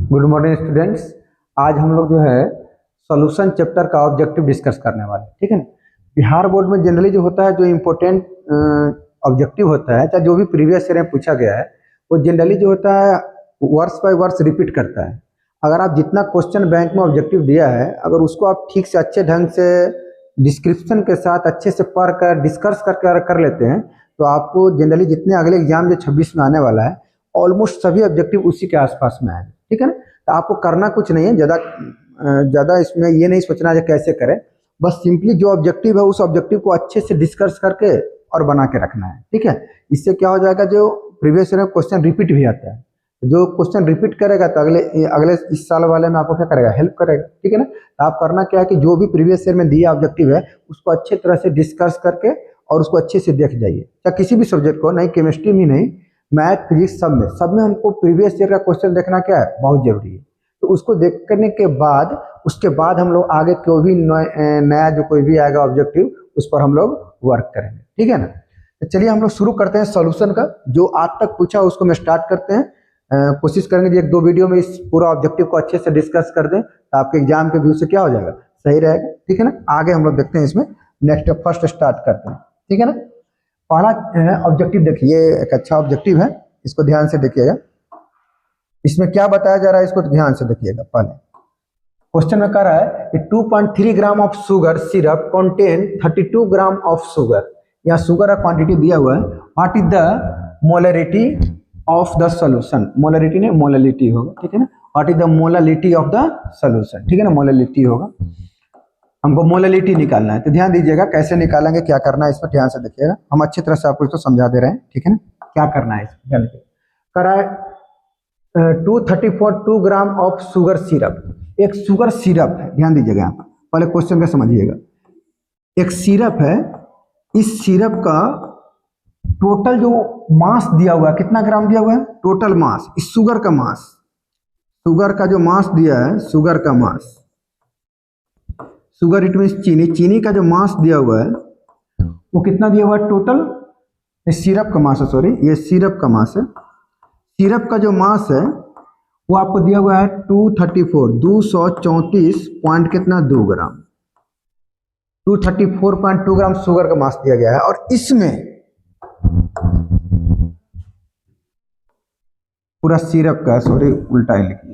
Good morning students. आज हम लोग जो है सॉल्यूशन चैप्टर का ऑब्जेक्टिव डिस्कस करने वाले हैं, ठीक है ना। बिहार बोर्ड में जनरली जो होता है, जो इम्पोर्टेंट ऑब्जेक्टिव होता है, चाहे जो भी प्रीवियस ईयर में पूछा गया है, वो जनरली जो होता है वर्ष बाय वर्ष रिपीट करता है। अगर आप जितना क्वेश्चन बैंक में ऑब्जेक्टिव दिया है, अगर उसको आप ठीक से अच्छे ढंग से डिस्क्रिप्शन के साथ अच्छे से पढ़ कर डिस्कस कर लेते हैं, तो आपको जनरली जितने अगले एग्जाम जो 26 में आने वाला है, ऑलमोस्ट सभी ऑब्जेक्टिव उसी के आसपास में आए, ठीक है ना। तो आपको करना कुछ नहीं है, ज़्यादा इसमें ये नहीं सोचना है कैसे करें, बस सिंपली जो ऑब्जेक्टिव है उस ऑब्जेक्टिव को अच्छे से डिस्कस करके और बना के रखना है, ठीक है। इससे क्या हो जाएगा, जो प्रीवियस ईयर में क्वेश्चन रिपीट भी आता है, जो क्वेश्चन रिपीट करेगा तो अगले अगले इस साल वाले में आपको क्या करेगा, हेल्प करेगा, ठीक है ना। तो आप करना क्या है कि जो भी प्रीवियस ईयर में दिया ऑब्जेक्टिव है उसको अच्छे तरह से डिस्कस करके और उसको अच्छे से देख जाइए, चाहे किसी भी सब्जेक्ट को, नहीं केमिस्ट्री में नहीं, मैथ फिजिक्स सब में हमको प्रीवियस ईयर का क्वेश्चन देखना क्या है, बहुत जरूरी है। तो उसको देख करने के बाद उसके बाद हम लोग आगे कोई भी नया जो कोई भी आएगा ऑब्जेक्टिव उस पर हम लोग वर्क करेंगे, ठीक है ना। तो चलिए हम लोग शुरू करते हैं सॉल्यूशन का। जो आज तक पूछा उसको मैं स्टार्ट करते हैं। कोशिश करेंगे कि एक दो वीडियो में इस पूरा ऑब्जेक्टिव को अच्छे से डिस्कस कर दें, तो आपके एग्जाम के व्यू से क्या हो जाएगा, सही रहेगा, ठीक है ना। आगे हम लोग देखते हैं इसमें, नेक्स्ट फर्स्ट स्टार्ट करते हैं, ठीक है ना। पहला ऑब्जेक्टिव देखिए, एक अच्छा ऑब्जेक्टिव है, इसको ध्यान से देखिएगा। इसमें क्या बताया जा रहा है, इसको ध्यान से देखिएगा। पहले क्वेश्चन में कह रहा है कि 2.3 gram of sugar syrup contain 32 gram of sugar. यहाँ शुगर का क्वांटिटी दिया हुआ है। What is the molarity of the solution, molarity नहीं मोललिटी होगा, ठीक है ना। What is the molality of the solution, ठीक है ना, मोललिटी होगा। हमको मोललिटी निकालना है, तो ध्यान दीजिएगा कैसे निकालेंगे, क्या करना है इसमें ध्यान से देखिएगा। हम अच्छी तरह से आपको इसको समझा दे रहे हैं, ठीक है ना। क्या करना है इसमें, कह रहा है 2 ग्राम ऑफ शुगर सिरप। एक शुगर सिरप है, ध्यान दीजिएगा यहाँ पहले क्वेश्चन का समझिएगा। एक सिरप है, इस सिरप का टोटल जो मास दिया हुआ है, कितना ग्राम दिया हुआ है, टोटल मास, इस शुगर का मास, शुगर का जो मास दिया है, शुगर का मास, शुगर इट मीन चीनी, चीनी का जो मास दिया हुआ है वो कितना दिया हुआ है टोटल, सिरप का मास है, सॉरी ये सिरप का मास है। सिरप का जो मास है वो आपको दिया हुआ है 234 पॉइंट कितना 2 ग्राम, 234.2 ग्राम शुगर का मास दिया गया है। और इसमें पूरा सिरप का, सॉरी उल्टा ही लिखिए,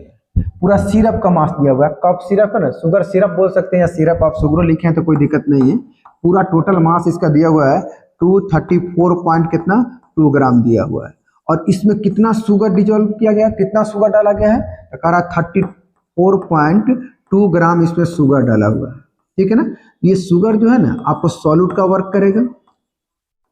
पूरा सिरप का मास दिया हुआ है। कप सिरप है ना, शुगर सिरप बोल सकते हैं या सिरप आप शुगर लिखे हैं तो कोई दिक्कत नहीं है। पूरा टोटल मास इसका दिया हुआ है 234 पॉइंट कितना 2 ग्राम दिया हुआ है। और इसमें कितना शुगर डिजोल्व किया गया, कितना शुगर डाला गया है, तो कह रहा 34.2 ग्राम इसमें शुगर डाला हुआ है, ठीक है ना। ये शुगर जो है ना आपको सॉल्यूट का वर्क करेगा,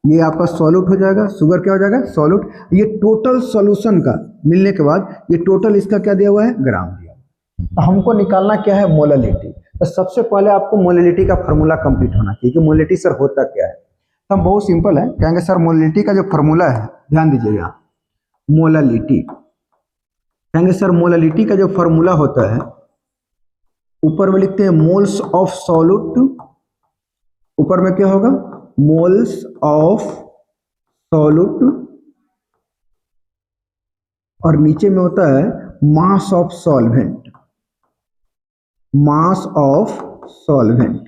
ये आपका सॉल्यूट हो जाएगा, शुगर क्या हो जाएगा, सॉल्यूट। ये टोटल सॉल्यूशन का मिलने के बाद ये टोटल इसका क्या दिया हुआ है, ग्राम दिया। तो हमको निकालना क्या है, मोललिटी। तो सबसे पहले आपको मोललिटी का फार्मूला कंप्लीट होना चाहिए कि मोललिटी सर होता क्या है। तो हम बहुत सिंपल है, कहेंगे सर मोललिटी का जो फार्मूला है, ध्यान दीजिएगा, मोललिटी कहेंगे सर मोललिटी का जो फार्मूला होता है, ऊपर में लिखते हैं मोल्स ऑफ सॉल्यूट, ऊपर में क्या होगा, मोल्स ऑफ सॉल्यूट, और नीचे में होता है mass of solvent, mass of solvent.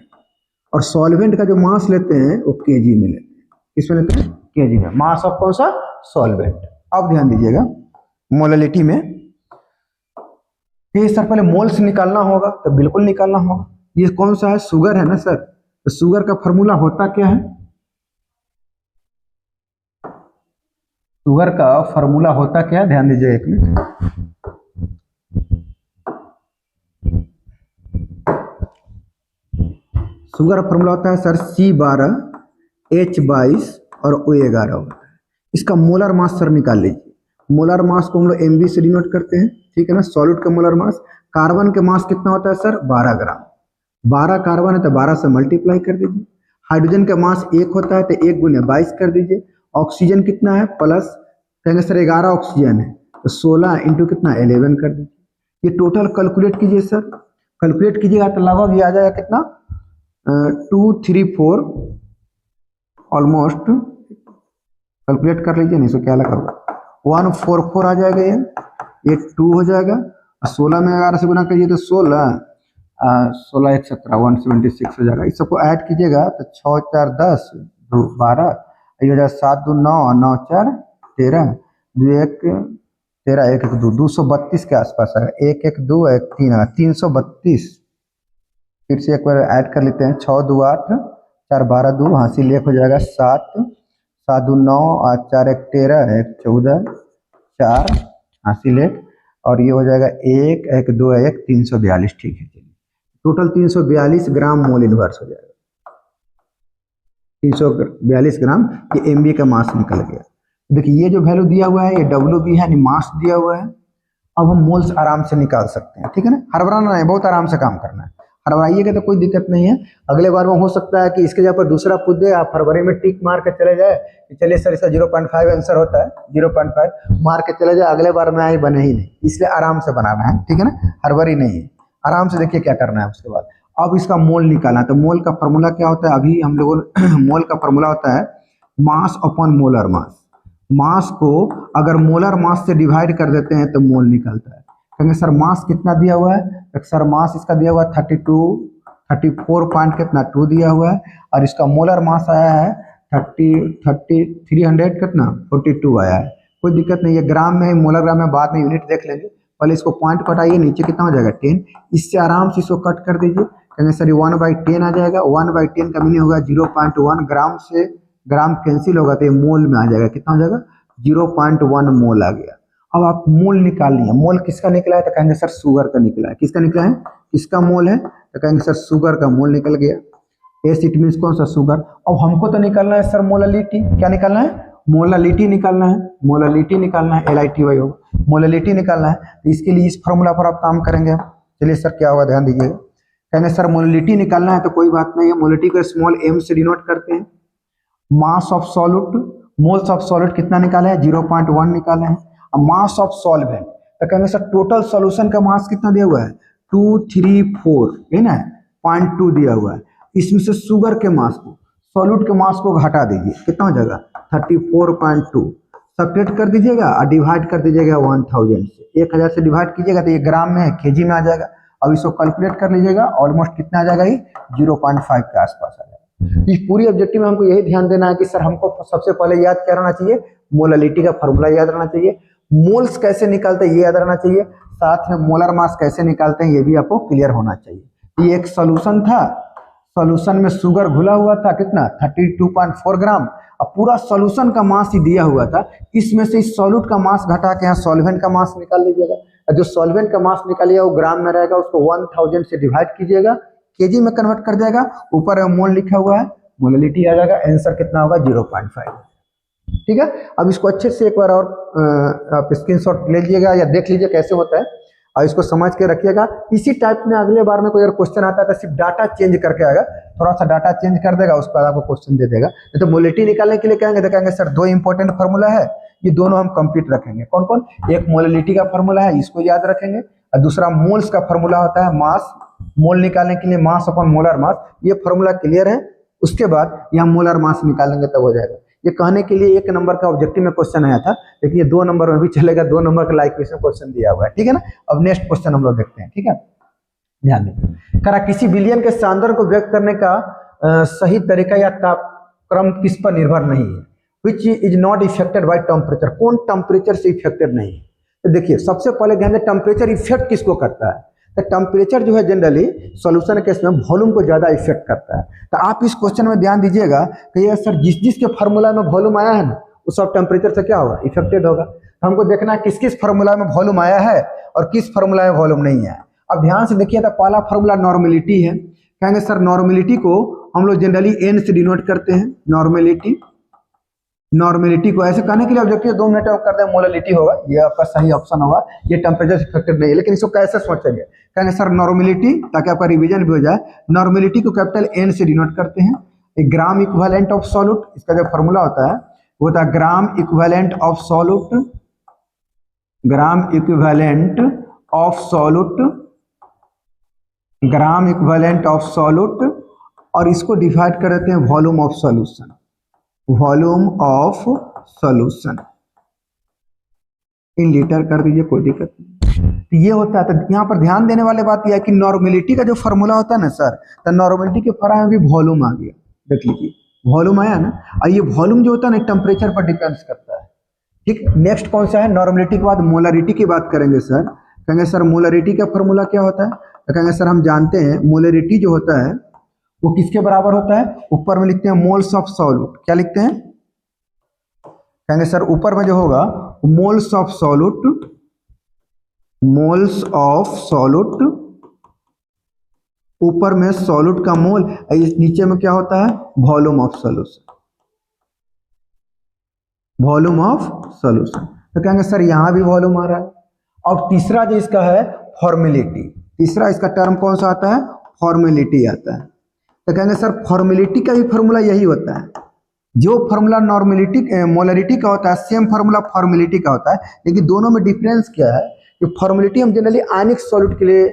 और सॉल्वेंट का जो मास लेते हैं वो केजी में लेते हैं, किसमें लेते हैं, केजी में, मास ऑफ कौन सा, सॉल्वेंट। अब ध्यान दीजिएगा मोललिटी में, ये सर पहले मोल्स निकालना होगा, तो बिल्कुल निकालना होगा। ये कौन सा है, शुगर है ना सर, तो शुगर का फार्मूला होता क्या है, शुगर का फार्मूला होता क्या है, ध्यान दीजिए एक मिनट। शुगर का फार्मूला होता है सर C12 H22 और O11 होता है। इसका मोलर मास सर निकाल लीजिए। मोलर मास को हम लोग MB से डिनोट करते हैं, ठीक है ना। सॉल्यूट का मोलर मास, कार्बन के मास कितना होता है सर, 12 ग्राम, 12 कार्बन है तो 12 से मल्टीप्लाई कर दीजिए। हाइड्रोजन का मास 1 होता है तो 1 गुने 22 कर दीजिए। ऑक्सीजन कितना है, प्लस कहेंगे सर 11 ऑक्सीजन है तो 16 इंटू कितना 11 कर दीजिए। ये टोटल कैलकुलेट कीजिए सर, कैलकुलेट कीजिएगा तो लगभग ये आ जाएगा कितना, 234, ऑलमोस्ट कैलकुलेट कर लीजिए, नहीं तो क्या लगा 144 आ जाएगा, ये 2 हो जाएगा 16 में 11 से गुना करिए तो 16, 16 1 17 176 हो जाएगा। इस सबको ऐड कीजिएगा तो 6 4 10 2 12, ये हो जाएगा 7 2 9 9 4 13 2 1 13 1 1 2 232 के आसपास है। 1 1 2 1 3 332। फिर से एक बार ऐड कर लेते हैं। 6 2 8 4 12 2 हासिल 1 हो जाएगा 7 7 2 9 8 4 1 13 1 14 4 हासिल 1 और ये हो जाएगा 1 1 2 1 342। ठीक है, चलिए टोटल 342 ग्राम मोल इनवर्स हो जाएगा। 342 ग्राम ये एमबी का मास निकल गया। देखिए ये जो वैल्यू दिया हुआ है ये डब्ल्यू बी है, मास दिया हुआ है। अब हम मोल्स आराम से निकाल सकते हैं, ठीक है ना। हड़बड़ाना नहीं, बहुत आराम से काम करना है। हड़बड़ाइएगा तो कोई दिक्कत नहीं है। अगले बार में हो सकता है कि इसके जगह पर दूसरा पूछ दे, आप फरवरी में टिक मार के चले जाए कि चलिए सर इसका 0.5 आंसर होता है, 0.5 मार के चले जाए, अगले बार में आई बने ही नहीं। इसलिए आराम से बनाना है, ठीक है ना, हड़बड़ी नहीं है। आराम से देखिए क्या करना है। उसके बाद अब इसका मोल निकालना है। तो मोल का फॉर्मूला क्या होता है, अभी हम लोगों मोल का फॉर्मूला होता है मास अपॉन मोलर मास। मास को अगर मोलर मास से डिवाइड कर देते हैं तो मोल निकलता है। कहेंगे सर मास कितना दिया हुआ है, तो सर मास इसका दिया हुआ है 34 पॉइंट कितना 2 दिया हुआ है और इसका मोलर मास आया है 300 कितना 42 आया है। कोई दिक्कत नहीं है, ग्राम में मोलर ग्राम में बाद में यूनिट देख लेंगे। पहले इसको पॉइंट कटाइए, नीचे कितना हो जाएगा 10। इससे आराम से इसको कट कर दीजिए। कहेंगे सर ये 1/10 आ जाएगा। 1/10 का मीनिंग होगा 0.1 ग्राम से ग्राम कैंसिल होगा तो ये मोल में आ जाएगा। कितना हो जाएगा 0.1 मोल आ गया। अब आप मोल निकाल लिया। मोल किसका निकला है, तो कहेंगे सर शुगर का निकला है। किसका निकला है, किसका मोल है, तो कहेंगे सर शुगर का मोल निकल गया। एस इट मीन्स कौन सा शुगर। अब हमको तो निकालना है सर मोलालिटी। क्या निकालना है, मोलालिटी निकालना है। मोलालिटी निकालना है, LITY होगा, मोलालिटी निकालना है। तो इसके लिए इस फॉर्मूला पर आप काम करेंगे। चलिए सर क्या होगा ध्यान दीजिएगा। कहेंगे सर मोलालिटी निकालना है तो कोई बात नहीं है, मोलालिटी को स्मॉल m से डिनोट करते हैं। मास of solute, moles of solute कितना निकाला है 0.1 निकाले हैं। अब मास ऑफ सॉल्वेंट, तो कहेंगे सर टोटल सॉल्यूशन का मास कितना दिया हुआ है 234 है ना, 0.2 दिया हुआ है। इसमें से शुगर के मास को, सॉल्यूट के मास को घटा दीजिए, कितना हो जाएगा 34.2। सब्ट्रैक्ट कर दीजिएगा और डिवाइड कर दीजिएगा 1000 से। 1000 से डिवाइड कीजिएगा तो ये ग्राम में है, केजी में आ जाएगा। अब इसको कैलकुलेट कर लीजिएगा, ऑलमोस्ट कितना आ जाएगा, ये 0.5 के आसपास आ जाएगा। इस पूरी ऑब्जेक्टिव में हमको यही ध्यान देना है कि सर हमको सबसे पहले याद क्या रहना चाहिए, मोलालिटी का फॉर्मूला याद रहना चाहिए। मोल्स कैसे निकालते हैं ये याद रहना चाहिए। साथ में मोलर मास कैसे निकालते हैं ये भी आपको क्लियर होना चाहिए। ये एक सॉल्यूशन था, सॉल्यूशन में शुगर घुला हुआ था कितना 32.4 ग्राम। अब पूरा सॉल्यूशन का मास ही दिया हुआ था, इसमें से इस सॉल्यूट का मास घटा के यहाँ सॉल्वेंट का मास निकाल लीजिएगा। और जो सॉल्वेंट का मास निकालिएगा वो ग्राम में रहेगा, उसको 1000 से डिवाइड कीजिएगा, केजी में कन्वर्ट कर जाएगा। ऊपर मोल लिखा हुआ है, मोलालिटी आ जाएगा। आंसर कितना होगा 0.5। ठीक है, अब इसको अच्छे से एक बार और आप स्क्रीनशॉट ले लीजिएगा या देख लीजिए कैसे होता है और इसको समझ के रखिएगा। इसी टाइप में अगले बार में कोई अगर क्वेश्चन आता है तो सिर्फ डाटा चेंज करके आएगा, थोड़ा सा डाटा चेंज कर देगा, उसके बाद आपको क्वेश्चन दे देगा। तो मोलालिटी निकालने के लिए कहेंगे तो कहेंगे सर 2 इंपॉर्टेंट फार्मूला है, ये दोनों हम कंप्लीट रखेंगे। कौन कौन, एक मोलालिटी का फार्मूला है, इसको याद रखेंगे, और दूसरा मोल्स का फार्मूला होता है मास, मोल निकालने के लिए मास अपॉन मोलर मास। ये फार्मूला क्लियर है, उसके बाद यहाँ मोलर मास निकालेंगे तब हो जाएगा। ये कहने के लिए 1 नंबर का ऑब्जेक्टिव में क्वेश्चन आया था, लेकिन ये 2 नंबर में भी चलेगा, 2 नंबर का लाइक क्वेश्चन क्वेश्चन दिया हुआ है। ठीक है ना, अब नेक्स्ट क्वेश्चन हम लोग देखते हैं। ठीक है, ध्यान दें। करा किसी विलयन के सांद्रण को व्यक्त करने का सही तरीका या तापक्रम किस पर निर्भर नहीं है, which is not affected by temperature, कौन टेम्परेचर से इफेक्टेड नहीं है। तो देखिए सबसे पहले ध्यान दें टेम्परेचर इफेक्ट किसको करता है। तो टेम्परेचर जो है जनरली सॉल्यूशन केस में वॉल्यूम को ज़्यादा इफेक्ट करता है। तो आप इस क्वेश्चन में ध्यान दीजिएगा कि ये सर जिस जिस के फार्मूला में वॉल्यूम आया है ना वो सब टेम्परेचर से क्या होगा इफेक्टेड होगा। तो हमको देखना है किस किस फार्मूला में वॉल्यूम आया है और किस फार्मूला में वॉल्यूम नहीं आया। अब ध्यान से देखिए, तो पहला फार्मूला नॉर्मेलिटी है। कहेंगे सर नॉर्मेलिटी को हम लोग जनरली n से डिनोट करते हैं। नॉर्मेलिटी, नॉर्मेलिटी को ऐसे कहने के लिए ऑब्जेक्टिव 2 मिनट में कर दें, मोलालिटी होगा, ये आपका सही ऑप्शन होगा। ये टेम्परेचर से इफेक्टेड नहीं है, लेकिन इसको कैसे सोचेंगे, कहेंगे सर नॉर्मेलिटी, ताकि आपका रिवीजन भी हो जाए। नॉर्मेलिटी को कैपिटल N से डिनोट करते हैं। एक ग्राम इक्विवेलेंट ऑफ सॉल्यूट, इसका जो फॉर्मूला होता है वो होता है gram equivalent of solute, gram equivalent of solute, gram equivalent of solute, और इसको डिवाइड कर देते हैं volume of solution, volume of solution in litre कर दीजिए, कोई दिक्कत नहीं। तो ये होता है। तो यहाँ पर ध्यान देने वाली बात यह है कि नॉर्मेलिटी का जो फॉर्मूला होता है ना सर, तो नॉर्मेलिटी के फॉर्म में भी वॉल्यूम आ गया, देख लीजिए वॉल्यूम आया ना। और ये वॉल्यूम जो होता है ना टेम्परेचर पर डिपेंड्स करता है। ठीक, नेक्स्ट कौन सा है, नॉर्मेलिटी के बाद मोलरिटी की बात करेंगे सर। कहेंगे सर मोलरिटी का फॉर्मूला क्या होता है, तो कहेंगे सर हम जानते हैं मोलरिटी जो होता है वो किसके बराबर होता है, ऊपर में लिखते हैं मोल्स ऑफ सॉल्यूट। क्या लिखते हैं, कहेंगे सर ऊपर में जो होगा moles of solute, moles of solute, ऊपर में सॉल्यूट का मोल, नीचे में क्या होता है volume of solution, volume of solution. तो कहेंगे सर यहां भी वॉल्यूम आ रहा है। और तीसरा जो इसका है फॉर्मेलिटी, तीसरा इसका टर्म कौन सा आता है, फॉर्मेलिटी आता है। तो कहेंगे सर फॉर्मेलिटी का भी फॉर्मूला यही होता है, जो फॉर्मूला नॉर्मेलिटी मोलरिटी का होता है सेम फॉर्मूला फॉर्मेलिटी का होता है। लेकिन दोनों में डिफरेंस क्या है कि फॉर्मेलिटी हम जनरली आयनिक सॉलिड के लिए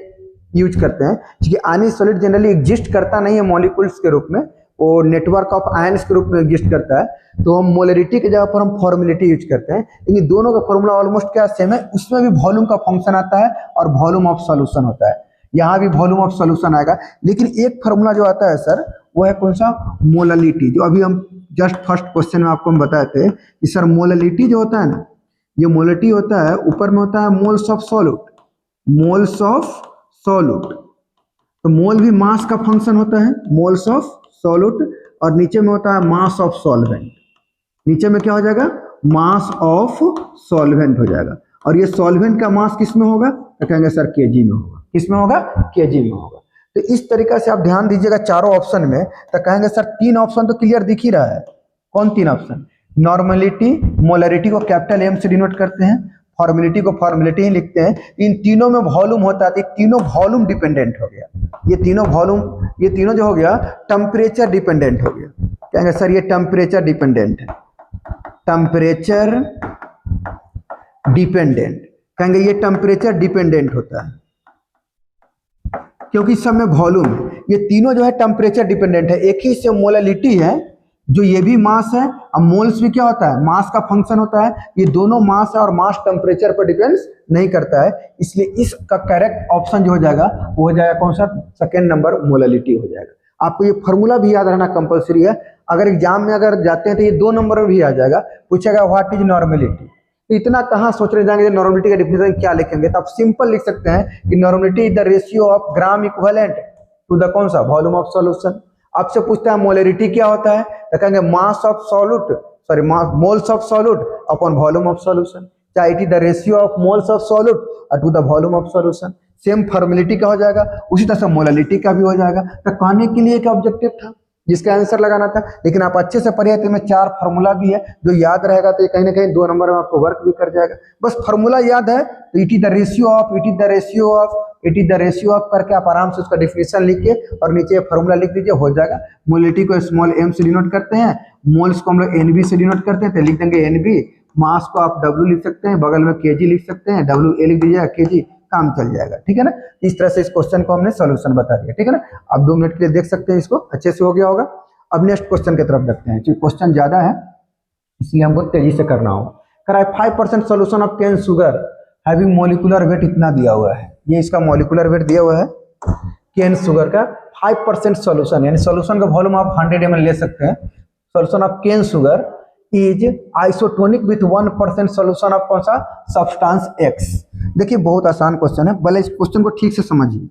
यूज करते हैं, क्योंकि आयनिक सॉलिड जनरली एग्जिस्ट करता नहीं है मॉलिक्यूल्स के रूप में, वो नेटवर्क ऑफ आयन्स के रूप में एग्जिस्ट करता है। तो हम मोलरिटी की जगह पर हम फॉर्मेलिटी यूज करते हैं। लेकिन दोनों का फॉर्मूला ऑलमोस्ट क्या सेम है, उसमें भी वॉल्यूम का फंक्शन आता है और वॉल्यूम ऑफ सॉल्यूशन होता है। यहाँ भी वॉल्यूम ऑफ सॉल्यूशन आएगा। लेकिन एक फार्मूला जो आता है सर वो है कौन सा, मोललिटी, जो अभी हम जस्ट फर्स्ट क्वेश्चन में आपको हम बताए थे कि सर मोललिटी जो होता है ना, ये मोललिटी होता है ऊपर में होता है moles of solute, moles of solute. तो मोल भी मास का फंक्शन होता है, मोल्स ऑफ सॉल्यूट, और नीचे में होता है मास ऑफ सॉल्वेंट। नीचे में क्या हो जाएगा, मास ऑफ सॉल्वेंट हो जाएगा। और ये सॉल्वेंट का मास किस में होगा, तो कहेंगे सर केजी में होगा। किस में होगा, केजी में होगा। तो इस तरीके से आप ध्यान दीजिएगा चारों ऑप्शन में। तो कहेंगे सर तीन ऑप्शन तो क्लियर दिख ही रहा है। कौन तीन ऑप्शन, नॉर्मेलिटी, मोलरिटी को कैपिटल एम से डिनोट करते हैं, फॉर्मेलिटी को फॉर्मेलिटी ही लिखते हैं। इन तीनों में वॉल्यूम होता है, तीनों वॉल्यूम डिपेंडेंट हो गया। ये तीनों वॉल्यूम, ये तीनों जो हो गया टेम्परेचर डिपेंडेंट हो गया। कहेंगे सर ये टेम्परेचर डिपेंडेंट है, टेम्परेचर डिपेंडेंट। कहेंगे ये टेम्परेचर डिपेंडेंट होता है क्योंकि सब में वॉल्यूम है। ये तीनों जो है टेम्परेचर डिपेंडेंट है। एक ही से मोललिटी है जो ये भी मास है, अब मोल्स भी क्या होता है, मास का फंक्शन होता है। ये दोनों मास है और मास टेम्परेचर पर डिपेंड्स नहीं करता है। इसलिए इसका करेक्ट ऑप्शन जो हो जाएगा वो हो जाएगा कौन सा, सेकेंड नंबर मोललिटी हो जाएगा। आपको ये फॉर्मूला भी याद रहना कंपलसरी है। अगर एग्जाम में अगर जाते हैं तो ये 2 नंबर में भी आ जाएगा, पूछेगा व्हाट इज नॉर्मेलिटी। तो इतना कहाँ सोच रहे जाएंगे नॉर्मेलिटी का डिफिनेशन क्या लिखेंगे, तो आप सिंपल लिख सकते हैं कि normality is the ratio of gram equivalent to the कौन सा, वॉल्यूम ऑफ सॉल्यूशन। आपसे पूछता है मोलरिटी क्या होता है, तो कहेंगे mass of solute, sorry moles of solute upon volume of solution. चाहे it is the ratio of moles of solute to the volume of solution. Same formality का हो जाएगा, उसी तरह से मोलरिटी का भी हो जाएगा। तो कहने के लिए एक ऑब्जेक्टिव था जिसका आंसर लगाना था। लेकिन आप अच्छे से पढ़िए तो इसमें 4 फार्मूला भी है जो याद रहेगा, तो ये कहीं ना कहीं 2 नंबर में आपको वर्क भी कर जाएगा। बस फार्मूला याद है तो it is the ratio of, it is the ratio of, it is the ratio of करके आप आराम से उसका डिफिनेशन लिख के और नीचे फार्मूला लिख दीजिए, हो जाएगा। मोलरिटी को स्मॉल m से डिनोट करते हैं, मोल्स को हम लोग NB से डिनोट करते हैं, तो लिख देंगे NB। मास को आप W लिख सकते हैं, बगल में kg लिख सकते हैं, WA लिख दीजिएगा, kg, काम चल जाएगा। ठीक है ना। इस तरह से इस क्वेश्चन को हमने सोल्यूशन बता दिया। ठीक है ना। आप 2 मिनट के लिए देख सकते हैं, इसको अच्छे से हो गया होगा। अब नेक्स्ट क्वेश्चन की तरफ देखते हैं, क्योंकि क्वेश्चन ज्यादा है इसलिए हमको तेजी से करना होगा। कराए 5% solution of cane sugar having molecular weight इतना दिया हुआ है, ये इसका मॉलिक्यूलर वेट दिया हुआ है कैन शुगर का। 5% सोल्यूशन यानी सोल्यूशन का वॉल्यूम आप 100 ml ले सकते हैं। Solution of cane sugar is isotonic with 1% solution of कौन सा, सब्सटेंस X। देखिए बहुत आसान क्वेश्चन है, भले इस क्वेश्चन को ठीक से समझिए।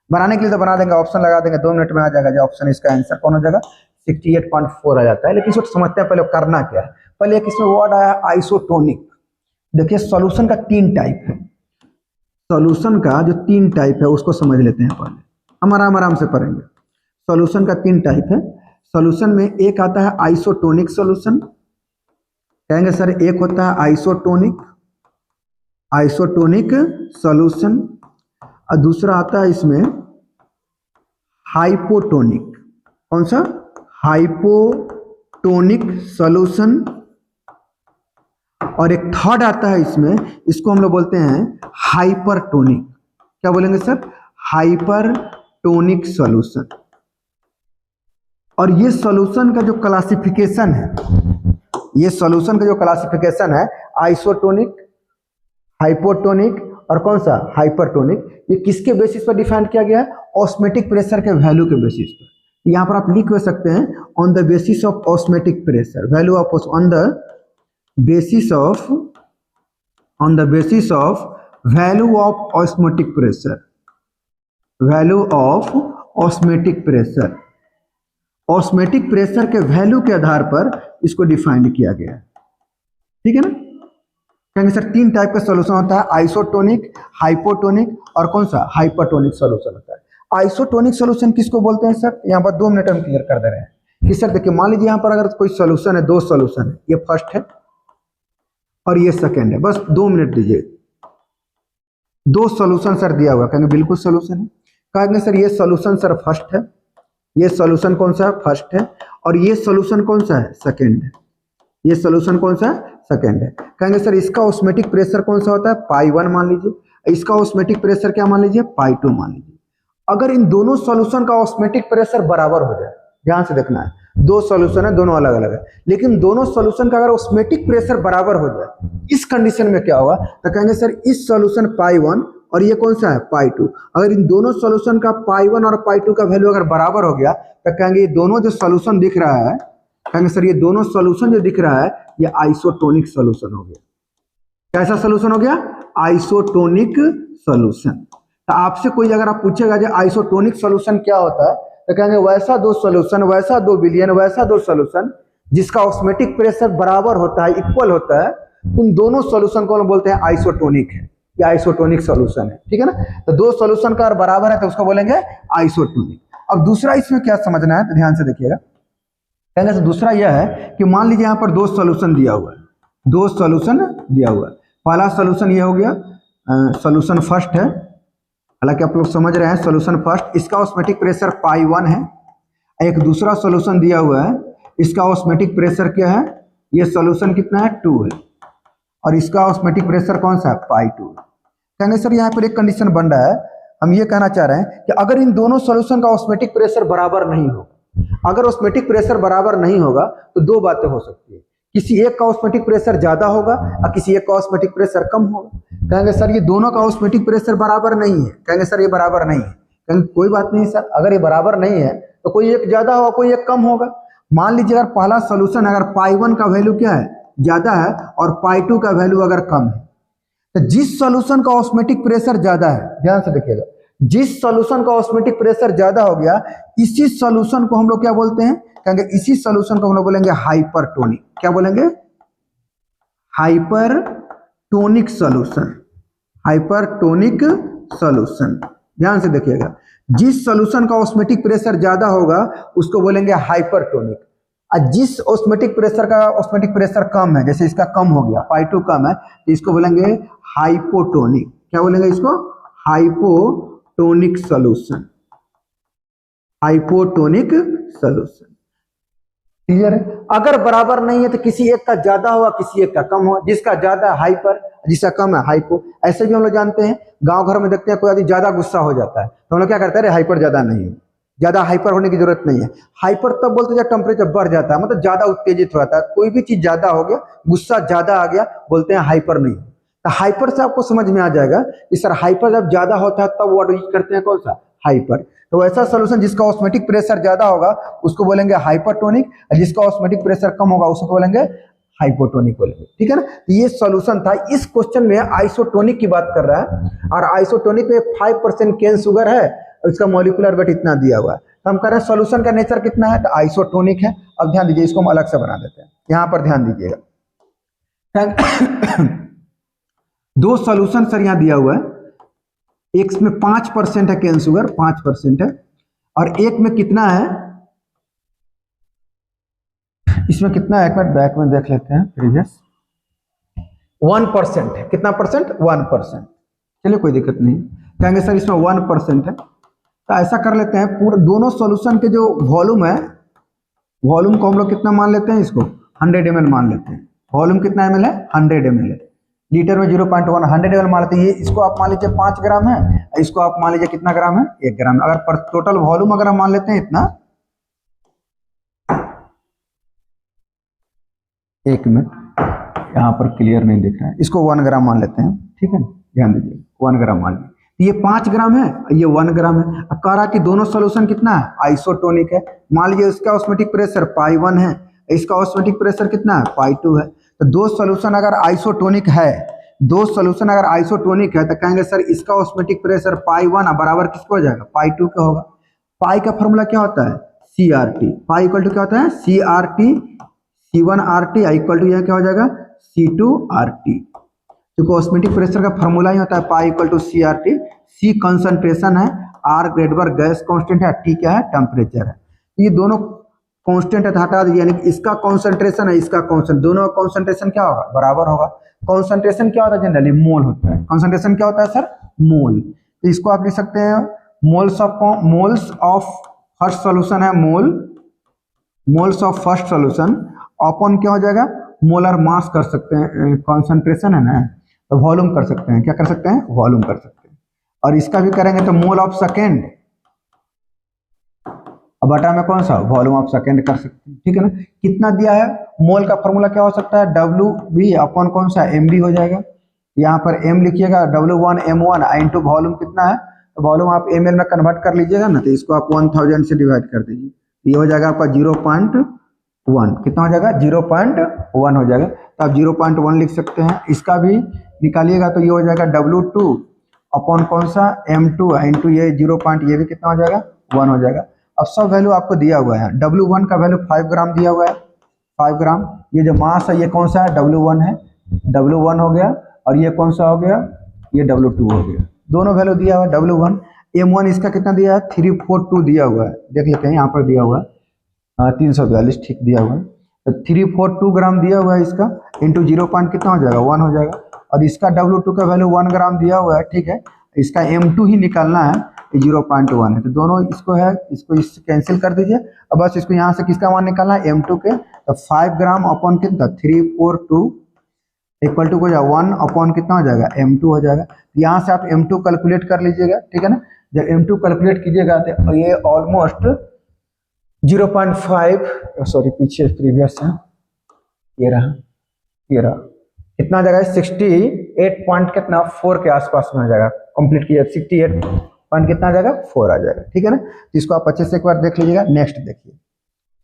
बनाने के लिए तो बना देंगे, ऑप्शन लगा देंगे, 2 मिनट में आ जाएगा। जो ऑप्शन इसका आंसर कौन हो जाएगा, 68.4 आ जाता है। लेकिन इसको समझते हैं पहले करना क्या है। पहले एक इसमें वर्ड आया आइसोटोनिक। देखिए सॉल्यूशन का 3 टाइप है, सॉल्यूशन का जो 3 टाइप है उसको समझ लेते हैं पहले, हम आराम से पढ़ेंगे। सॉल्यूशन का 3 टाइप है। सॉल्यूशन में एक आता है आइसोटोनिक सॉल्यूशन, कहेंगे सर एक होता है आइसोटोनिक, आइसोटोनिक सॉल्यूशन, और दूसरा आता है इसमें हाइपोटोनिक। कौन सा, हाइपोटोनिक सॉल्यूशन। और एक थर्ड आता है इसमें, इसको हम लोग बोलते हैं हाइपरटोनिक। क्या बोलेंगे सर, हाइपरटोनिक सॉल्यूशन। और ये सॉल्यूशन का जो क्लासिफिकेशन है, ये सॉल्यूशन का जो क्लासिफिकेशन है आइसोटोनिक, हाइपोटोनिक और कौन सा हाइपरटोनिक, ये किसके बेसिस पर डिफाइन किया गया है? ऑस्मेटिक प्रेशर के वैल्यू के बेसिस पर। यहाँ पर आप लिख सकते हैं on the basis of osmotic pressure, value of on the basis of value of osmotic pressure, value of osmotic pressure, osmotic pressure के वैल्यू के आधार पर इसको डिफाइंड किया गया है। ठीक है ना? कहेंगे सर तीन टाइप का सॉल्यूशन होता है, आइसोटोनिक, हाइपोटोनिक और कौन सा हाइपरटोनिक सॉल्यूशन होता है। आइसोटोनिक सॉल्यूशन किसको बोलते हैं सर? यहाँ पर 2 मिनट हम क्लियर कर दे रहे हैं कि सर देखिए मान लीजिए यहाँ पर अगर कोई सॉल्यूशन है, 2 सॉल्यूशन है, ये फर्स्ट है और ये सेकेंड है, बस 2 मिनट दीजिए। 2 सॉल्यूशन सर दिया हुआ, कहेंगे बिल्कुल सॉल्यूशन है। कहेंगे सर ये सॉल्यूशन सर फर्स्ट है, ये सॉल्यूशन कौन सा है? फर्स्ट है, और ये सॉल्यूशन कौन सा है? सेकेंड है। ये सॉल्यूशन कौन सा है? सेकेंड है। कहेंगे सर इसका ऑस्मेटिक प्रेशर कौन सा होता है? पाई 1 मान लीजिए, इसका ऑस्मेटिक प्रेशर क्या मान लीजिए? पाई 2 मान लीजिए। अगर इन दोनों सॉल्यूशन का ऑस्मेटिक प्रेशर बराबर हो जाए, ध्यान से देखना है, 2 सॉल्यूशन है, दोनों अलग अलग है, लेकिन दोनों सॉल्यूशन का अगर ऑस्मेटिक प्रेशर बराबर हो जाए, इस कंडीशन में क्या होगा? तो कहेंगे सर इस सॉल्यूशन पाई 1 और ये कौन सा है? पाई 2। अगर इन दोनों सॉल्यूशन का पाई 1 और पाई 2 का वैल्यू अगर बराबर हो गया तो कहेंगे ये दोनों जो सॉल्यूशन दिख रहा है, कहेंगे सर ये दोनों सॉल्यूशन जो दिख रहा है ये आइसोटोनिक सॉल्यूशन हो गया। कैसा सॉल्यूशन हो गया? Isotonic solution. तो आपसे कोई अगर आप पूछेगा जो आइसोटोनिक सॉल्यूशन क्या होता है, तो कहेंगे वैसा 2 सॉल्यूशन, वैसा 2 विलयन, वैसा 2 सॉल्यूशन जिसका ऑस्मेटिक प्रेशर बराबर होता है, इक्वल होता है, उन दोनों सॉल्यूशन को हम बोलते हैं आइसोटोनिक है, ये आइसोटोनिक सॉल्यूशन है। ठीक है ना? तो 2 सॉल्यूशन का बराबर है तो उसको बोलेंगे आइसोटोनिक। अब दूसरा इसमें क्या समझना है तो ध्यान से देखिएगा। कहने से दूसरा यह है कि मान लीजिए यहाँ पर 2 सॉल्यूशन दिया हुआ है, 2 सॉल्यूशन दिया हुआ है। पहला सॉल्यूशन ये हो गया, सॉल्यूशन फर्स्ट है, हालांकि आप लोग समझ रहे हैं सॉल्यूशन फर्स्ट, इसका ऑस्मेटिक प्रेशर पाई 1 है। एक दूसरा सॉल्यूशन दिया हुआ है, इसका ऑस्मेटिक प्रेशर क्या है? ये सॉल्यूशन कितना है? 2 है, और इसका ऑस्मेटिक प्रेशर कौन सा है? पाई 2। कहेंगे सर यहाँ पर एक कंडीशन बन रहा है, हम ये कहना चाह रहे हैं कि अगर इन दोनों सॉल्यूशन का ऑस्मेटिक प्रेशर बराबर नहीं होगा, अगर ऑस्मेटिक प्रेशर बराबर नहीं होगा तो 2 बातें हो सकती है, किसी एक का ऑस्मेटिक प्रेशर ज्यादा होगा और किसी एक का ऑस्मेटिक प्रेशर कम होगा। कहेंगे सर ये दोनों का ऑस्मेटिक प्रेशर बराबर नहीं है, कहेंगे सर ये बराबर नहीं है, कहेंगे कोई बात नहीं सर, अगर ये बराबर नहीं है तो कोई एक ज्यादा होगा, कोई एक कम होगा। मान लीजिए अगर पहला सोल्यूशन अगर पाई 1 का वैल्यू क्या है? ज्यादा है, और पाई 2 का वैल्यू अगर कम है, तो जिस सॉल्यूशन का ऑस्मेटिक प्रेशर ज्यादा है, ध्यान से देखिएगा, जिस सॉल्यूशन का ऑस्मेटिक प्रेशर ज्यादा हो गया, इसी सॉल्यूशन को हम लोग क्या बोलते हैं? कहेंगे इसी सॉल्यूशन को हम लोग बोलेंगे हाइपरटोनिक। क्या बोलेंगे? Hypertonic solution, hypertonic solution. ध्यान से देखिएगा, जिस सॉल्यूशन का ऑस्मेटिक प्रेशर ज्यादा होगा उसको बोलेंगे हाइपरटोनिक, और जिस ऑस्मेटिक प्रेशर का ऑस्मेटिक प्रेशर कम है, जैसे इसका कम हो गया, पाई 2 कम है, तो इसको बोलेंगे हाइपोटोनिक। क्या बोलेंगे इसको? Hypotonic solution, hypotonic solution. Clear है? अगर बराबर नहीं है तो किसी एक का ज्यादा होगा, किसी एक का कम होगा, जिसका ज्यादा हाइपर, जिसका कम है हाइपो। ऐसे भी हम लोग जानते हैं, गांव घर में देखते हैं कोई आदमी ज्यादा गुस्सा हो जाता है तो हम लोग क्या करते हैं? अरे हाइपर ज्यादा नहीं है, ज्यादा हाइपर होने की जरूरत नहीं है। हाइपर तब बोलते हैं जब टेम्परेचर बढ़ जाता है, मतलब ज्यादा उत्तेजित हो जाता है, कोई भी चीज ज्यादा हो गया, गुस्सा ज्यादा आ गया, बोलते हैं हाइपर नहीं। तो हाइपर से आपको समझ में आ जाएगा कि सर हाइपर जब ज्यादा होता है तब वर्ड यूज करते हैं कौन सा? हाइपर। तो ऐसा सॉल्यूशन जिसका ऑस्मेटिक प्रेशर ज्यादा होगा उसको बोलेंगे हाइपरटोनिक, और जिसका ऑस्मेटिक प्रेशर कम होगा उसको बोलेंगे हाइपोटोनिक बोलेंगे। ठीक है ना? तो ये सॉल्यूशन था। इस क्वेश्चन में आइसोटोनिक की बात कर रहा है, और आइसोटोनिक में 5% केन शुगर है, इसका मॉलिक्यूलर वेट इतना दिया हुआ है, तो हम कह रहे हैं सॉल्यूशन का नेचर कितना है? तो आइसोटोनिक है। अब ध्यान दीजिए, इसको हम अलग से बना देते हैं, यहां पर ध्यान दीजिएगा। 2 सॉल्यूशन सर यहां दिया हुआ है, एक में 5% है केन शुगर, 5% है, और एक में कितना है? इसमें कितना है? एक मिनट बैक में देख लेते हैं, प्रीवियस 1% है। कितना परसेंट? 1%। चलिए कोई दिक्कत नहीं, कहेंगे सर इसमें 1% है, तो ऐसा कर लेते हैं, पूरे दोनों सॉल्यूशन के जो वॉल्यूम है, वॉल्यूम को हम लोग कितना मान लेते हैं? इसको 100 ml मान लेते हैं। वॉल्यूम कितना ml है? 100 ml है। लीटर में 0.1, 100 ml मान लेते हैं। ये इसको आप मान लीजिए 5 ग्राम है, इसको आप मान लीजिए कितना ग्राम है? 1 ग्राम। अगर पर टोटल वॉल्यूम अगर हम मान लेते हैं इतना, 1 मिनट यहाँ पर क्लियर नहीं दिख रहा है, इसको 1 ग्राम मान लेते हैं। ठीक है ना? ध्यान दीजिए, 1 ग्राम मान लीजिए। ये 5 ग्राम है, ये 1 ग्राम है। अब कह रहा कि दोनों सोल्यूशन कितना है, आइसोटोनिक है। मान लीजिए इसका ऑस्मोटिक प्रेशर पाई 1 है, इसका ऑस्मोटिक प्रेशर कितना है, पाई 2 है। तो दो सोल्यूशन अगर आइसोटोनिक है, दो सोल्यूशन अगर आइसोटोनिक है तो कहेंगे सर इसका ऑस्मोटिक प्रेशर पाई 1 बराबर किसको हो जाएगा, पाई 2 का होगा। पाई का फॉर्मूला क्या होता है, C R T. Pi equal to क्या होता है, C R T, C1 R T equal to यह क्या हो जाएगा, C2 आर टी। क्योंकि ऑस्मोटिक प्रेशर का फॉर्मूला ही होता है pi equal to C R T. C concentration है, आर ग्रेडबर गैस कांस्टेंट है, टी क्या है, टेम्परेचर है। ये दोनों कांस्टेंट है, हटा दीजिए, यानी कि इसका कॉन्सेंट्रेशन है, इसका कॉन्सेंट्रेशन, दोनों का कॉन्सेंट्रेशन क्या होगा, बराबर होगा। कॉन्सेंट्रेशन क्या होता है, जनरली मोल होता है। कॉन्सेंट्रेशन क्या होता है सर, मोल। तो इसको आप लिख सकते हैं मोल्स ऑफ फर्स्ट सॉल्यूशन है, moles of first solution upon क्या हो जाएगा, मोलर मास कर सकते हैं, कॉन्सेंट्रेशन है ना, तो वॉल्यूम कर सकते हैं, क्या कर सकते हैं, वॉल्यूम कर सकते हैं। और इसका भी करेंगे तो मोल ऑफ सेकेंड, अब बटा में कौन सा, वॉल्यूम ऑफ सेकेंड कर सकते हैं, ठीक है ना। कितना दिया है, मोल का फॉर्मूला क्या हो सकता है, डब्ल्यू वी अपॉन कौन सा, एम बी हो जाएगा। यहाँ पर एम लिखिएगा, W1 M1 इंटू वॉल्यूम कितना है, तो वॉल्यूम आप ml में कन्वर्ट कर लीजिएगा ना, तो इसको आप 1000 से डिवाइड कर दीजिए, ये हो जाएगा आपका 0.1, कितना हो जाएगा, 0.1 हो जाएगा। तो आप 0.1 लिख सकते हैं। इसका भी निकालिएगा तो ये हो जाएगा W2 अपॉन कौन सा, M2 इंटू ये 0. ये भी कितना हो जाएगा, 1 हो जाएगा। अब सब वैल्यू आपको दिया हुआ है। W1 का वैल्यू 5 ग्राम दिया हुआ है, 5 ग्राम। ये जो मास है ये कौन सा है, W1 है, W1 हो गया। और ये कौन सा हो गया, ये W2 हो गया। दोनों वैल्यू दिया हुआ है। W1 M1 इसका कितना दिया है, 342 दिया हुआ है, देख लेते हैं यहाँ पर दिया हुआ है 342, ठीक दिया हुआ है। तो 342 ग्राम दिया हुआ है इसका, इंटू 0. कितना हो जाएगा, 1 हो जाएगा। और इसका W2 का वैल्यू 1 ग्राम दिया हुआ है, ठीक है। इसका M2 ही निकालना है, 0.1 है। तो दोनों इसको है, इसको इससे कैंसिल कर दीजिए। अब बस इसको यहाँ से किसका मान निकालना है, M2 के। तो 5 ग्राम अपॉन कितना, 342 इक्वल टू हो जाएगा 1 अपॉन कितना हो जाएगा, M2 हो जाएगा। यहाँ से आप M2 कैलकुलेट कर लीजिएगा, ठीक है ना। जब M2 कैलकुलेट कीजिएगा तो ये ऑलमोस्ट 0.5, सॉरी पीछे प्रीवियस है, ये रहा कितना आ जाएगा, 68 पॉइंट कितना 4 के आसपास में आ जाएगा। कंप्लीट किया 68 पॉइंट कितना आ जाएगा, 4 आ जाएगा, ठीक है ना। तो इसको आप अच्छे से एक बार देख लीजिएगा। नेक्स्ट देखिए,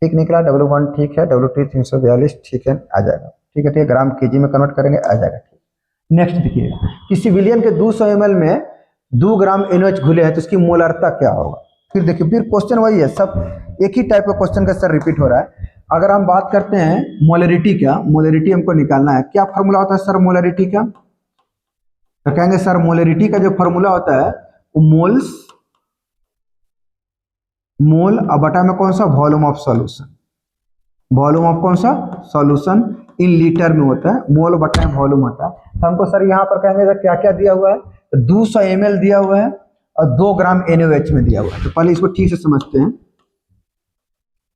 ठीक निकला, W1 ठीक है, W2 342 ठीक है, आ जाएगा, ठीक है। ग्राम केजी में कन्वर्ट करेंगे, आ जाएगा, ठीक। नेक्स्ट देखिएगा कि सिविलियन के 200 ml में 2 ग्राम NaOH घुले हैं तो इसकी मोलरता क्या होगा। फिर देखिए, फिर क्वेश्चन वही है, सब एक ही टाइप का क्वेश्चन का सर रिपीट हो रहा है। अगर हम बात करते हैं मोलरिटी का, मोलरिटी हमको निकालना है, क्या फॉर्मूला होता है सर मोलरिटी का, तो कहेंगे सर मोलरिटी का जो फॉर्मूला होता है वो मोल अब बटा में कौन सा, volume of solution, volume of कौन सा, सॉल्यूशन इन लीटर में होता है, मोल बटा में वॉल्यूम होता है। तो हमको सर यहाँ पर कहेंगे सर क्या क्या दिया हुआ है, तो 200 ml दिया हुआ है और 2 ग्राम NaOH में दिया हुआ है। तो पहले इसको ठीक से समझते हैं।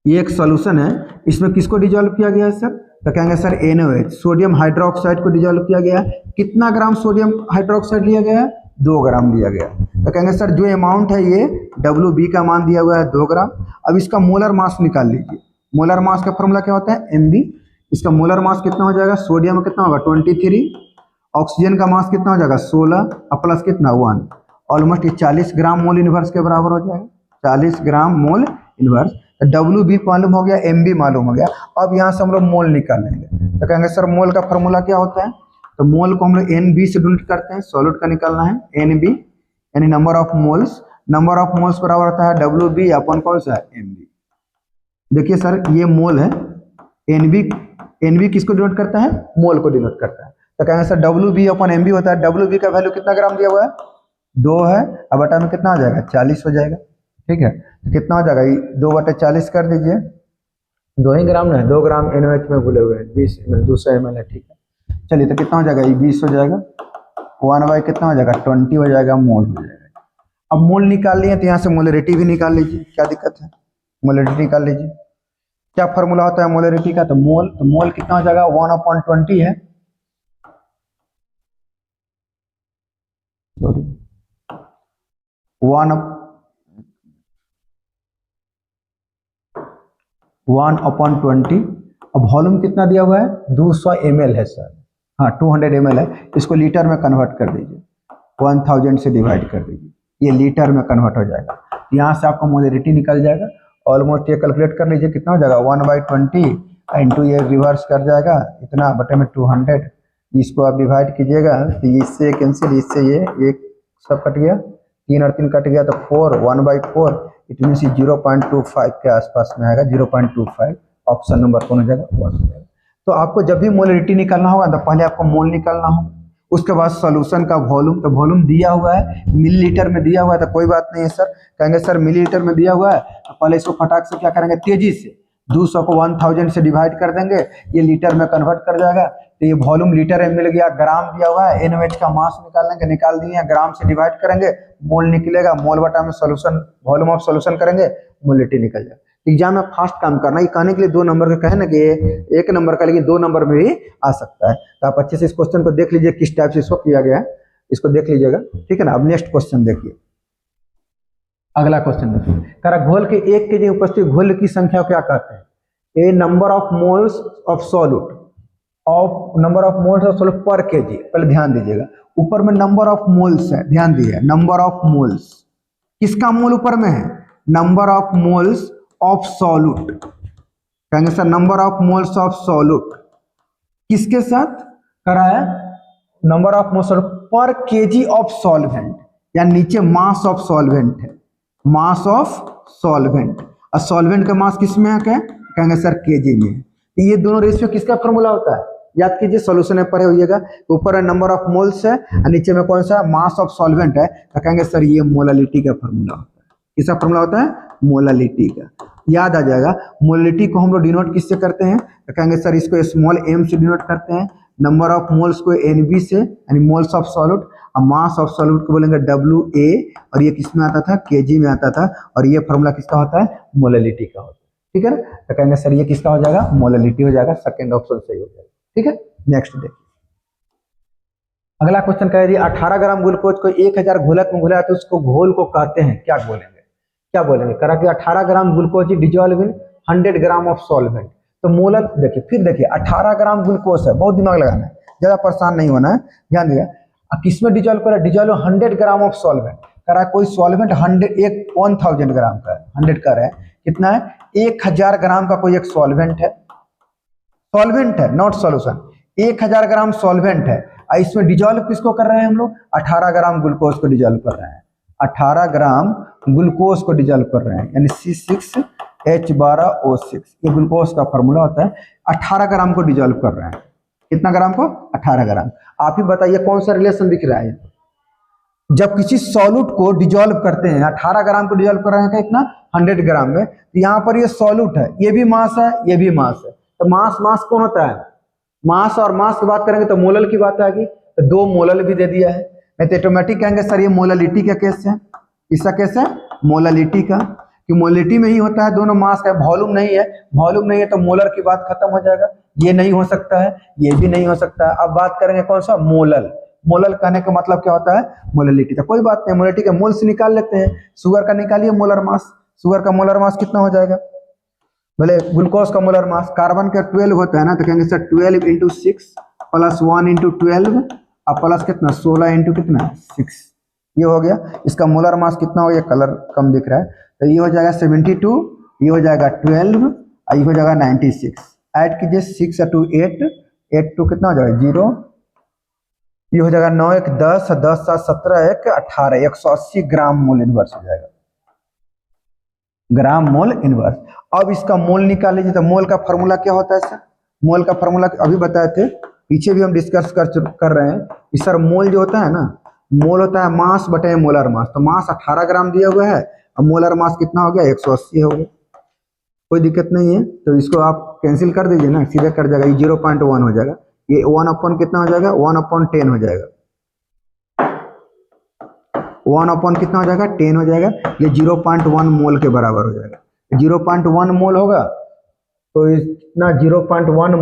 ये एक सॉल्यूशन है, इसमें किसको डिजोल्व किया गया है सर, तो कहेंगे सर NaOH, सोडियम हाइड्रोक्साइड को डिजोल्व किया गया है। कितना ग्राम सोडियम हाइड्रोक्साइड लिया गया है, 2 ग्राम लिया गया। तो कहेंगे सर जो अमाउंट है ये WB का मान दिया हुआ है 2 ग्राम। अब इसका मोलर मास निकाल लीजिए। मोलर मास का फॉर्मूला क्या होता है, MB। इसका मोलर मास कितना हो जाएगा, सोडियम कितना होगा 23, ऑक्सीजन का मास कितना हो जाएगा 16 और प्लस कितना 1, ऑलमोस्ट 40 ग्राम मोल इनवर्स के बराबर हो जाएगा, 40 ग्राम मोल इनवर्स। WB मालूम हो गया, MB मालूम हो गया। अब यहाँ से हम लोग मोल निकालेंगे। तो कहेंगे सर मोल का फॉर्मूला क्या होता है, तो मोल को हम लोग NB से डिनोट करते हैं, सॉल्यूट का निकालना है NB यानी number of moles. Number of moles बराबर होता है WB अपॉन कौन सा, MB। देखिए सर ये मोल है, NB किसको डिनोट करता है, मोल को डिनोट करता है। तो कहेंगे सर WB अपॉन MB होता है, WB का वैल्यू कितना ग्राम दिया हुआ है, 2 है, अब बटा में कितना हो जाएगा 40 हो जाएगा, ठीक है। तो कितना हो जाएगा, 2/40 कर दीजिए, 2 ही ग्राम ना, 2 ग्राम NaOH में घुले हुए हैं, 20 ml 200 ml है, ठीक है। चलिए तो कितना हो जाएगा, ये 20 हो जाएगा, 1/, कितना हो जाएगा 20 हो जाएगा, मोल हो जाएगा। अब मोल निकाल लिए तो यहाँ से मोलरिटी भी निकाल लीजिए, क्या दिक्कत है, मोलरिटी निकाल लीजिए। क्या फॉर्मूला होता है मोलरिटी का, तो मोल कितना हो जाएगा 1/20 है, सॉरी 1/20। अब वॉल्यूम कितना दिया हुआ है 200 ml है सर, हाँ 200 ml है, इसको लीटर में कन्वर्ट कर दीजिए। 1000 से डिवाइड कर दीजिए, ये लीटर में कन्वर्ट हो जाएगा। यहाँ से आपको मोलरिटी निकल जाएगा। ऑलमोस्ट ये कैलकुलेट कर लीजिए कितना हो जाएगा, 1/20 इंटू ये रिवर्स कर जाएगा इतना बटे में 200। इसको आप डिवाइड कीजिएगा तो इससे कैंसिल, इससे ये सब कट गया, 3 और 3 कट गया तो 4, 1/4 इट मीन्स 0.25 के आसपास में आएगा, 0.25। ऑप्शन नंबर कौन हो जाएगा, 1 हो जाएगा। तो आपको जब भी मोलरिटी निकालना होगा तो पहले आपको मोल निकालना होगा, उसके बाद सॉल्यूशन का वॉल्यूम। तो वॉल्यूम दिया हुआ है मिलीलीटर में दिया हुआ है तो कोई बात नहीं है सर, कहेंगे सर मिलीलीटर में दिया हुआ है तो पहले इसको फटाक से क्या करेंगे, तेजी से 200 को 1000 से डिवाइड कर देंगे, ये लीटर में कन्वर्ट कर जाएगा। तो ये वॉल्यूम लीटर में मिल गया, ग्राम दिया हुआ है, NaOH का मास निकाल लेंगे, निकाल दिए, ग्राम से डिवाइड करेंगे, मोल निकलेगा, मोल बटा में सॉल्यूशन वॉल्यूम ऑफ सॉल्यूशन करेंगे, मोलिटी निकल जाएगा। एग्जाम में फास्ट काम करना, ये कहने के लिए 2 नंबर का कहे ना कि 1 नंबर का, लेकिन 2 नंबर में भी आ सकता है। तो आप अच्छे से इस क्वेश्चन को देख लीजिए किस टाइप से इसको किया गया है, इसको देख लीजिएगा, ठीक है ना। अब नेक्स्ट क्वेश्चन देखिए, अगला क्वेश्चन देखिए, कह रहा घोल के 1 kg उपस्थित घोल की संख्या को क्या कहते हैं, a number of moles of solute, of number of moles of solute पर केजी। पहले ध्यान दीजिएगा, ऊपर में नंबर ऑफ मोल्स है, ध्यान दीजिए, नंबर ऑफ मोल्स, किसका मोल ऊपर में है, number of moles of solute. कहेंगे sir number of moles of solute किसके साथ करा है, नंबर ऑफ मोल्स पर केजी ऑफ सॉल्वेंट, या नीचे मास ऑफ सॉल्वेंट है, मास ऑफ सॉल्वेंट। और सॉल्वेंट का मास किस में है, क्या कहेंगे सर केजी में। तो ये दोनों रेशियो किसका फॉर्मूला होता है, याद कीजिए, सॉल्यूशन में पढ़े होइएगा। ऊपर है नंबर ऑफ मोल्स है और नीचे में कौन सा मास ऑफ सॉल्वेंट है, तो कहेंगे सर ये मोलालिटी का फॉर्मूला होता है। किसका फॉर्मूला होता है, मोलालिटी का। याद आ जाएगा, मोलालिटी को हम लोग डिनोट किससे करते हैं, तो कहेंगे सर इसको स्मॉल m से डिनोट करते हैं, नंबर ऑफ मोल्स को NB से, यानी मोल्स ऑफ सॉल्यूट, और मास ऑफ सॉल्यूट को बोलेंगे WA, और ये किस में आता था, केजी में आता था, और ये फॉर्मूला किसका होता है, मोलालिटी का होता है, ठीक है ना। तो कहेंगे सर ये किसका हो जाएगा, मोलालिटी हो जाएगा, सेकंड ऑप्शन सही हो जाएगा, ठीक है। नेक्स्ट देखिए, अगला क्वेश्चन कह दिया 18 ग्राम ग्लूकोज को 1000 घोलक में घुलाया तो उसको घोल को कहते हैं, क्या बोलेंगे, क्या बोलेंगे, करा कि 18 gram glucose dissolve in 100 gram of solvent. तो मोलर देखिए, फिर देखिए 18 ग्राम ग्लूकोज है, बहुत दिमाग लगाना है, ज्यादा परेशान नहीं होना है, ध्यान दिया। किसमें डिजॉल्व करा, डिजॉल्व 100 ग्राम ऑफ सॉल्वेंट। करा कोई सॉल्वेंट 1000 ग्राम का है, 100 का है, कितना है, 1000 ग्राम का कोई एक सॉल्वेंट है, सॉल्वेंट है नॉट सॉल्यूशन, 1000 ग्राम सॉल्वेंट है, और इसमें डिजॉल्व किसको कर रहे हैं हम लोग, 18 ग्राम ग्लूकोज को डिजॉल्व कर रहे हैं, 18 ग्राम ग्लूकोज को डिजॉल्व कर रहे हैं, यानी C6H12O6, ये ग्लूकोज का फॉर्मूला होता है। 18 ग्राम को डिजॉल्व कर रहे हैं, कितना ग्राम को, 18 ग्राम। आप ही बताइए कौन सा रिलेशन दिख रहा है, जब किसी सॉल्यूट को डिजॉल्व करते हैं, 18 ग्राम को डिजॉल्व कर रहे हैं कितना, 100 ग्राम में, तो यहाँ पर ये सॉल्यूट है, ये भी मास है, ये भी मास है, तो मास मास कौन होता है, मास और मास की बात करेंगे तो मोलल की बात आएगी, तो 2 मोलल भी दे दिया है, नहीं तो ऑटोमेटिक कहेंगे सर ये मोलालिटी का केस है, इसका केस है मोलालिटी का, कि मोलिटी में ही होता है, दोनों मास का, वॉल्यूम नहीं है, वॉल्यूम नहीं है तो मोलर की बात खत्म हो जाएगा, ये नहीं हो सकता है, ये भी नहीं हो सकता है। अब बात करेंगे कौन सा, मोलल। मोलल कहने का मतलब क्या होता है, मोलालिटी। तो कोई बात नहीं, मोलालिटी के मोल से निकाल लेते हैं, शुगर का निकालिए मोलर मास, शुगर का मोलर मास कितना हो जाएगा, बोले ग्लूकोज का मोलर मास, कार्बन का 12 होता है ना, तो कहेंगे सर 12 × 6 + 1 × 12 और प्लस कितना 16 × कितना 6, ये हो गया। इसका मोलर मास कितना हो गया, कलर कम दिख रहा है, तो ये हो जाएगा 72, ये हो जाएगा 12 और ये हो जाएगा 96। ऐड कीजिए 6 × 2 8, 8 2 कितना हो जाएगा 0, ये हो जाएगा 9 1 10, 10 7 17 1 18, 180 ग्राम मोल इनवर्स हो जाएगा, ग्राम मोल इनवर्स। अब इसका मोल निकाल लीजिए, तो मोल का फॉर्मूला क्या होता है सर, मोल का फॉर्मूला अभी बताए थे, पीछे भी हम डिस्कस कर रहे हैं कि सर मोल जो होता है ना, मोल होता है मास बटे मोलर मास, तो मास 18 ग्राम दिया हुआ है, अब मोलर मास कितना हो गया 180 हो गया, कोई दिक्कत नहीं है। तो इसको आप कैंसिल कर दीजिए ना, सीधे कर जाएगा, ये 0.1 हो जाएगा, ये 1 कितना हो जाएगा 1/10 हो जाएगा, 1 कितना हो जाएगा 10 हो जाएगा, ये 0.1 मोल के बराबर हो जाएगा। 0.1 मोल होगा तो इतना 0.1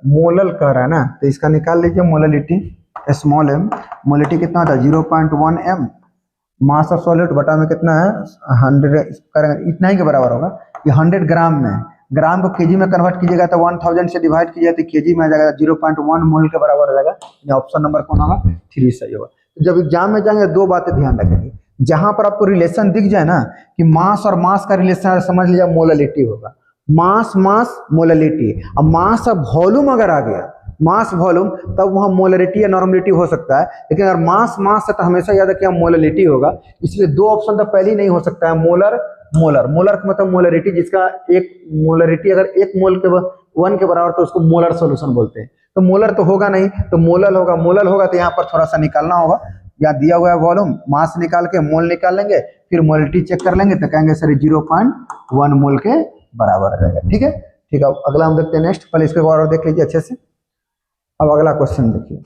मोलल कह रहा है ना, तो इसका निकाल लीजिए मोललिटी, स्मॉल m, मोललिटी कितना होता है 0.1 m, मास ऑफ सॉलिड बटा में कितना है 100 करेंगे, इतना ही के बराबर होगा, ये 100 ग्राम में, ग्राम को केजी में कन्वर्ट कीजिएगा तो 1000 से डिवाइड कीजिएगा तो केजी में आ जाएगा, 0.1 मोल के बराबर हो जाएगा। ऑप्शन नंबर कौन होगा 3 सही होगा। जब एग्जाम में जाएंगे दो बातें ध्यान रखेंगे, जहां पर आपको रिलेशन दिख जाए ना कि मास और मास का रिलेशन, समझ लीजिए मोललिटी होगा, मास मास मोललिटी। अब मास और वॉल्यूम अगर आ गया, मास वॉल्यूम, तब वहाँ मोलरिटी या नॉर्मलिटी हो सकता है। लेकिन अगर मास मास है तो हमेशा याद रखिए मोललिटी होगा। इसलिए दो ऑप्शन तो पहले ही नहीं हो सकता है, मोलर मोलर। मोलर का मतलब मोलरिटी, जिसका एक मोलरिटी अगर एक मोल के 1 के बराबर तो उसको मोलर सोल्यूशन बोलते हैं। तो मोलर तो होगा नहीं, तो मोलल होगा। मोलल होगा तो यहाँ पर थोड़ा सा निकालना होगा, या दिया हुआ है वॉल्यूम, मास निकाल के मोल निकाल लेंगे, फिर मोलरिटी चेक कर लेंगे तो कहेंगे सर 0.1 मोल के बराबर आ जाएगा। ठीक है, ठीक है। अब अगला हम देखते हैं नेक्स्ट, पहले इसके और देख लीजिए अच्छे से। अब अगला क्वेश्चन देखिए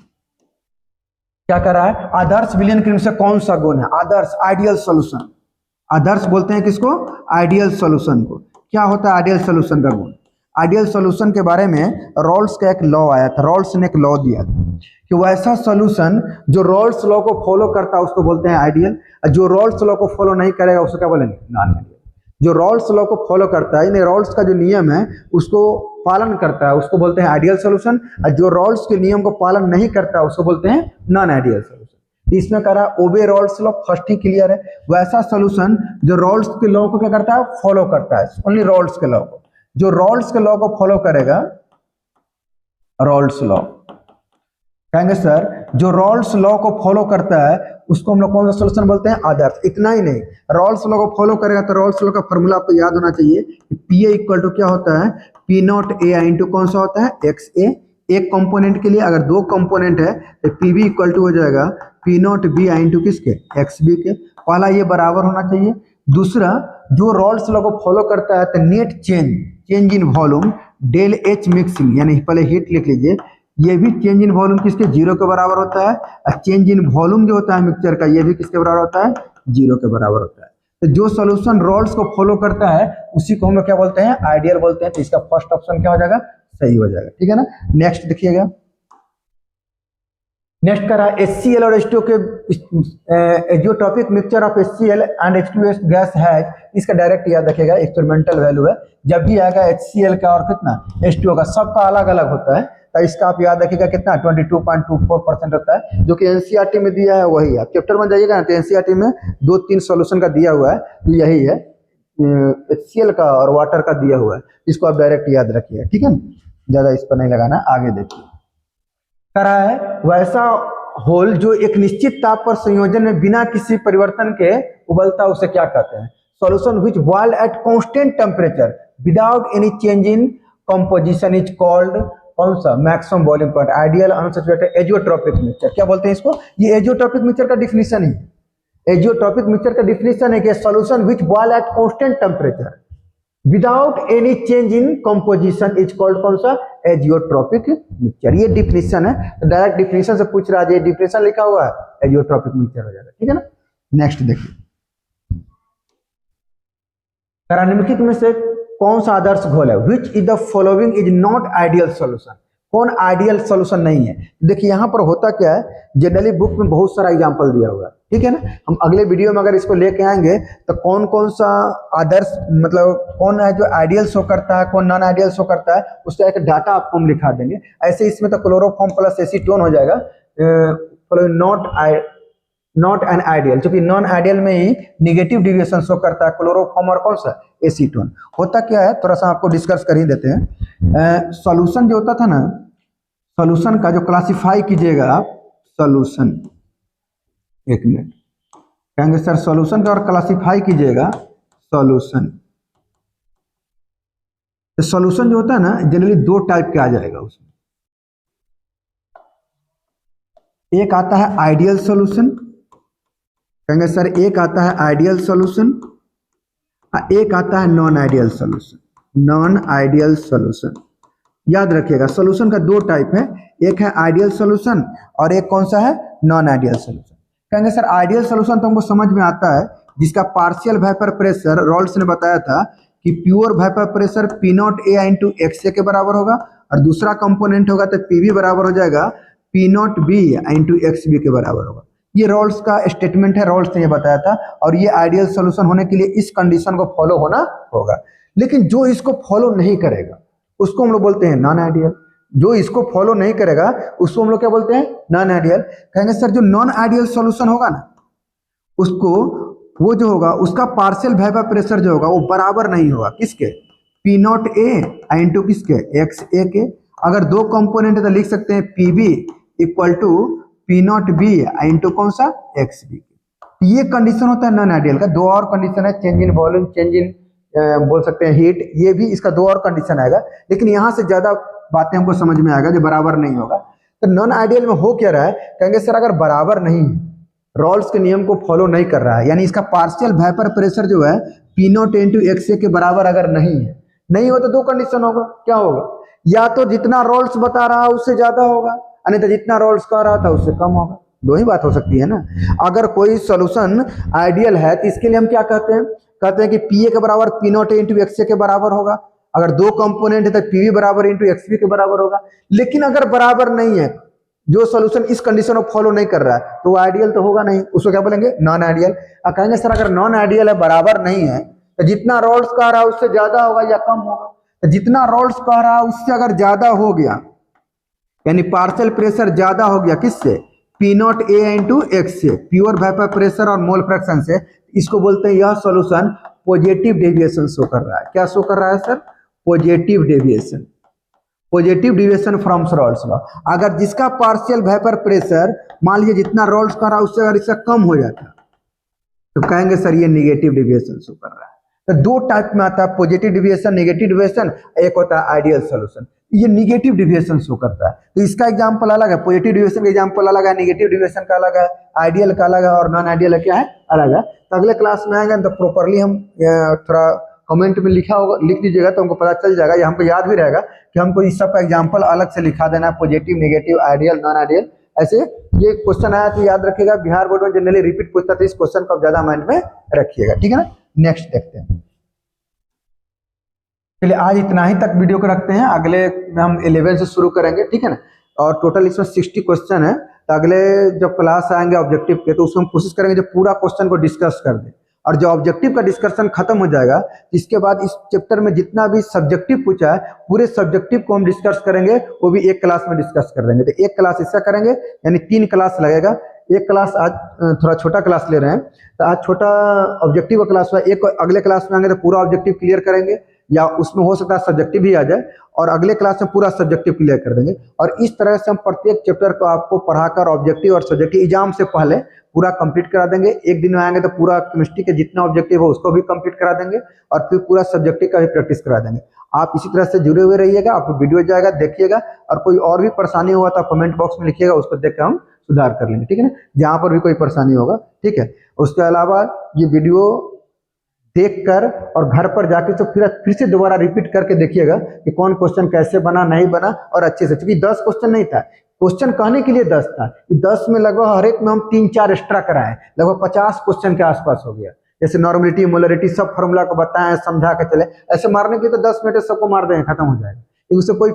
क्या कर रहा है, आदर्श विलयन क्रिम से कौन सा गुण है? आदर्श, आइडियल सॉल्यूशन। आदर्श बोलते हैं किसको? आइडियल सॉल्यूशन को। क्या होता है आइडियल सॉल्यूशन का गुण? आइडियल सॉल्यूशन के बारे में रॉल्स का एक लॉ आया था, रॉल्स ने एक लॉ दिया था कि वैसा सॉल्यूशन जो रॉल्स लॉ को फॉलो करता है उसको बोलते हैं आइडियल, और जो रॉल्स लॉ को फॉलो नहीं करेगा उसको क्या बोलेंगे? Non ideal. जो रॉल्स लॉ को फॉलो करता है, यानी रॉल्स का जो नियम है उसको पालन करता है, उसको बोलते हैं आइडियल सॉल्यूशन, और जो रॉल्स के नियम को पालन नहीं करता है उसको बोलते हैं नॉन आइडियल सॉल्यूशन। इसमें कह रहा है ओबे रॉल्स लॉ, फर्स्ट ही क्लियर है। वैसा सॉल्यूशन जो रॉल्स के लॉ को क्या करता है? फॉलो करता है, ओनली रॉल्स के लॉ को। जो रॉल्स के लॉ को फॉलो करेगा, रॉल्स लॉ कहेंगे सर, जो रॉल्स लॉ को फॉलो करता है उसको हम लोग कौन सा सॉल्यूशन बोलते हैं? आदर्श। इतना ही नहीं, रॉल्स लॉ को फॉलो करेगा तो रॉल्स लॉ का फॉर्मूला आपको याद होना चाहिए, पी ए इक्वल टू क्या होता है? पी नॉट ए आई इंटू कौन सा होता है? एक्स ए। एक कंपोनेंट के लिए, अगर दो कंपोनेंट है तो पी बी इक्वल टू हो जाएगा P naught B I into किसके? एक्स बी के। पहला ये बराबर होना चाहिए। दूसरा, जो रॉल्स लॉ को फॉलो करता है तो net change in volume del H mixing, यानी पहले हीट लिख लीजिए, ये भी चेंज इन वॉल्यूम किसके? 0 के बराबर होता है। और चेंज इन वॉल्यूम जो होता है मिक्सचर का, ये भी किसके बराबर होता है? 0 के बराबर होता है। तो जो सॉल्यूशन रॉल्स को फॉलो करता है उसी को हम लोग क्या बोलते हैं? आइडियल बोलते हैं। तो इसका फर्स्ट ऑप्शन क्या हो जाएगा? सही हो जाएगा। ठीक है ना। नेक्स्ट देखिएगा, नेक्स्ट करा HCl और H2O के azeotropic mixture of HCl and H2S gas has, इसका डायरेक्ट याद रखिएगा, एक्सपेरिमेंटल वैल्यू है। जब भी आएगा HCl का और कितना H2O का, सबका अलग अलग होता है। तो इसका आप याद रखिएगा कितना 22.24% होता है, जो कि एनसीईआरटी में दिया है वही है। आप चैप्टर में जाइएगा ना तो एनसीईआरटी में 2-3 सॉल्यूशन का दिया हुआ है, तो यही है HCl का और वाटर का दिया हुआ है। इसको आप डायरेक्ट याद रखिए, ठीक है, ज्यादा इस पर नहीं लगाना। आगे देखिए करा है, वैसा होल जो एक निश्चित ताप पर संयोजन में बिना किसी परिवर्तन के उबलता, उसे क्या कहते हैं? Solution which boil at constant temperature without any change in composition is called कौन सा? Maximum boiling point. Ideal unsaturated azeotropic mixture. क्या बोलते हैं इसको? ये एजियोट्रॉपिक मिक्सचर का डिफिनीशन है। एजियोट्रॉपिक मिक्सचर का डिफिनीशन है कि solution which boil at constant temperature without any change in composition is called कौन सा? Azeotropic mixture. ये डिफिनीशन है, तो डायरेक्ट डिफिनीशन से पूछ रहा है, डिफिनीशन लिखा हुआ है, एजियोट्रॉपिक मिक्सचर हो जाएगा। ठीक है ना। नेक्स्ट देखिए, निम्नलिखित में से कौन सा आदर्श घोल है? Which is the following is not ideal solution. कौन आइडियल सॉल्यूशन नहीं है? देखिए यहाँ पर होता क्या है, जनरली बुक में बहुत सारा एग्जांपल दिया हुआ है, ठीक है ना। हम अगले वीडियो में अगर इसको लेके आएंगे तो कौन कौन सा आदर्श, मतलब कौन है जो आइडियल शो करता है, कौन नॉन आइडियल शो करता है, उसका एक डाटा आपको हम लिखा देंगे। ऐसे इसमें तो क्लोरोफॉर्म प्लस एसीटोन हो जाएगा, नॉट एन आइडियल, क्योंकि नॉन आइडियल में ही निगेटिव डिविएशन शो करता है क्लोरोफॉर्म और कौन सा? एसीटोन। होता क्या है, थोड़ा सा आपको डिस्कस कर ही देते हैं। सॉल्यूशन जो होता था ना, सॉल्यूशन का जो क्लासिफाई कीजिएगा आप, सॉल्यूशन, एक मिनट, कहेंगे सर सॉल्यूशन का और क्लासिफाई कीजिएगा सॉल्यूशन। तो सॉल्यूशन जो होता है ना, जनरली 2 टाइप के आ जाएगा उसमें। एक आता है आइडियल सॉल्यूशन, कहेंगे सर एक आता है आइडियल सॉल्यूशन, एक आता है non ideal solution. Non ideal solution याद रखिएगा, सॉल्यूशन का 2 टाइप है, एक है आइडियल सॉल्यूशन और एक कौन सा है? Non ideal solution. कहेंगे सर आइडियल सॉल्यूशन तो हमको समझ में आता है, जिसका पार्शियल वेपर प्रेशर रॉल्स ने बताया था कि pure vapour pressure P naught A into X A के बराबर होगा, और दूसरा कंपोनेंट होगा तो पी बी बराबर हो जाएगा P naught B into X B के बराबर होगा। ये रॉल्स का स्टेटमेंट है, रॉल्स ने ये बताया था, और ये आइडियल सॉल्यूशन होने के लिए इस कंडीशन को फॉलो होना होगा। लेकिन जो इसको फॉलो नहीं करेगा उसको हम लोग बोलते हैं नॉन आइडियल। जो इसको फॉलो नहीं करेगा उसको हम लोग क्या बोलते हैं, नॉन आइडियल। कहेंगे सर जो नॉन आइडियल सॉल्यूशन होगा ना, उसको वो जो होगा उसका पार्शियल वेपर प्रेशर जो होगा वो बराबर नहीं होगा किसके, पी नॉट ए इंटू किसके, एक्स ए के। अगर दो कंपोनेंट है तो लिख सकते हैं P B equal to P naught B into कौन सा, एक्स बी। ये कंडीशन होता है नॉन आइडियल का। दो और कंडीशन है, change in volume, change in बोल सकते हैं हीट, ये भी इसका दो और कंडीशन आएगा। लेकिन यहाँ से ज्यादा बातें हमको समझ में आएगा जो बराबर नहीं होगा। तो नॉन आइडियल में हो क्या रहा है, कहेंगे सर अगर बराबर नहीं है, रॉल्स के नियम को फॉलो नहीं कर रहा है, यानी इसका पार्शियल वेपर प्रेशर जो है P not into X A के बराबर अगर नहीं है, नहीं हो तो दो कंडीशन होगा, क्या होगा, या तो जितना रॉल्स बता रहा है उससे ज्यादा होगा, नहीं तो जितना रॉल्स कह रहा था उससे कम होगा। दो ही बात हो सकती है ना। अगर कोई सॉल्यूशन आइडियल है तो इसके लिए हम क्या कहते हैं, कहते हैं कि पी ए के बराबर P not into X A के बराबर होगा। अगर दो कंपोनेंट है तो पी वी बराबर इंटू एक्स बी के बराबर होगा। लेकिन अगर बराबर नहीं है, जो सॉल्यूशन इस कंडीशन को फॉलो नहीं कर रहा है, तो वो आइडियल तो होगा नहीं, उसको क्या बोलेंगे, नॉन आइडियल। कहेंगे सर अगर नॉन आइडियल है, बराबर नहीं है, तो जितना रोल्स कह रहा है उससे ज्यादा होगा या कम होगा। तो जितना रोल्स कह रहा है उससे अगर ज्यादा हो गया, यानी पार्शियल प्रेशर ज्यादा हो गया किससे, P naught A into x से, प्योर वेपर प्रेशर और मोल फ्रैक्शन से, इसको बोलते हैं यह सॉल्यूशन पॉजिटिव डेविएशन शो कर रहा है। क्या शो कर रहा है sir, positive deviation, positive deviation from Rawls law. अगर जिसका पार्शियल वेपर प्रेशर मान लीजिए जितना रॉल्स कर रहा है उससे अगर इसका कम हो जाता तो कहेंगे सर ये निगेटिव डेविएशन शो कर रहा है। तो दो टाइप में आता है, पॉजिटिव डेविएशन, नेगेटिव डेविएशन। एक होता है आइडियल सॉल्यूशन, ये निगेटिव डेविएशन शो करता है। तो इसका एग्जांपल अलग है, पॉजिटिव डेविएशन का एग्जांपल अलग है, नेगेटिव डेविएशन का अलग है, आइडियल का अलग है और नॉन आइडियल क्या है, अलग है। तो अगले क्लास में आएंगे तो प्रॉपरली हम थोड़ा कमेंट में लिखा होगा, लिख दीजिएगा तो हमको पता चल जाएगा, या हमको याद भी रहेगा कि हमको इस सब का एग्जाम्पल अलग से लिखा देना है, positive, negative, ideal, non ideal. ऐसे ये क्वेश्चन आया तो याद रखिएगा, बिहार बोर्ड में जनरली रिपीट पूछता था, इस क्वेश्चन को ज्यादा माइंड में रखिएगा, ठीक है ना। नेक्स्ट देखते हैं। चलिए आज इतना ही तक वीडियो को रखते हैं, अगले में हम 11 से शुरू करेंगे, ठीक है ना। और टोटल इसमें 60 क्वेश्चन है। तो अगले जब क्लास आएंगे ऑब्जेक्टिव के, तो उसमें हम कोशिश करेंगे जो पूरा क्वेश्चन को डिस्कस कर दें। और जो ऑब्जेक्टिव का डिस्कशन खत्म हो जाएगा, इसके बाद इस चैप्टर में जितना भी सब्जेक्टिव पूछा है पूरे सब्जेक्टिव को हम डिस्कस करेंगे, वो भी एक क्लास में डिस्कस कर देंगे। तो एक क्लास इसका करेंगे, यानी 3 क्लास लगेगा। एक क्लास आज थोड़ा छोटा क्लास ले रहे हैं, तो आज छोटा ऑब्जेक्टिव का क्लास हुआ, एक अगले क्लास में आएंगे तो पूरा ऑब्जेक्टिव क्लियर करेंगे, या उसमें हो सकता है सब्जेक्टिव भी आ जाए, और अगले क्लास में पूरा सब्जेक्टिव क्लियर कर देंगे। और इस तरह से हम प्रत्येक चैप्टर को आपको पढ़ाकर ऑब्जेक्टिव और सब्जेक्टिव एग्जाम से पहले पूरा कंप्लीट करा देंगे। एक दिन में आएंगे तो पूरा केमिस्ट्री के जितना ऑब्जेक्टिव हो उसको भी कंप्लीट करा देंगे, और फिर पूरा सब्जेक्टिव का भी प्रैक्टिस करा देंगे। आप इसी तरह से जुड़े हुए रहिएगा, आपको वीडियो जाएगा, देखिएगा, और कोई और भी परेशानी हुआ तो कमेंट बॉक्स में लिखिएगा, उसको देख के हम सुधार कर लेंगे, ठीक है ना, जहाँ पर भी कोई परेशानी होगा, ठीक है। उसके अलावा ये वीडियो देखकर और घर पर जाके तो फिर से दोबारा रिपीट करके देखिएगा कि कौन क्वेश्चन कैसे बना, नहीं बना, और अच्छे से। क्योंकि 10 क्वेश्चन नहीं था, क्वेश्चन कहने के लिए 10 था, 10 में लगभग हर एक में हम 3-4 एक्स्ट्रा कराएं, लगभग 50 क्वेश्चन के आसपास हो गया। जैसे नॉर्मलिटी, मोलरिटी, सब फॉर्मूला को बताएं, समझा के चले। ऐसे मारने के लिए तो 10 मिनट सबको मार दें, खत्म हो जाएगा, उससे कोई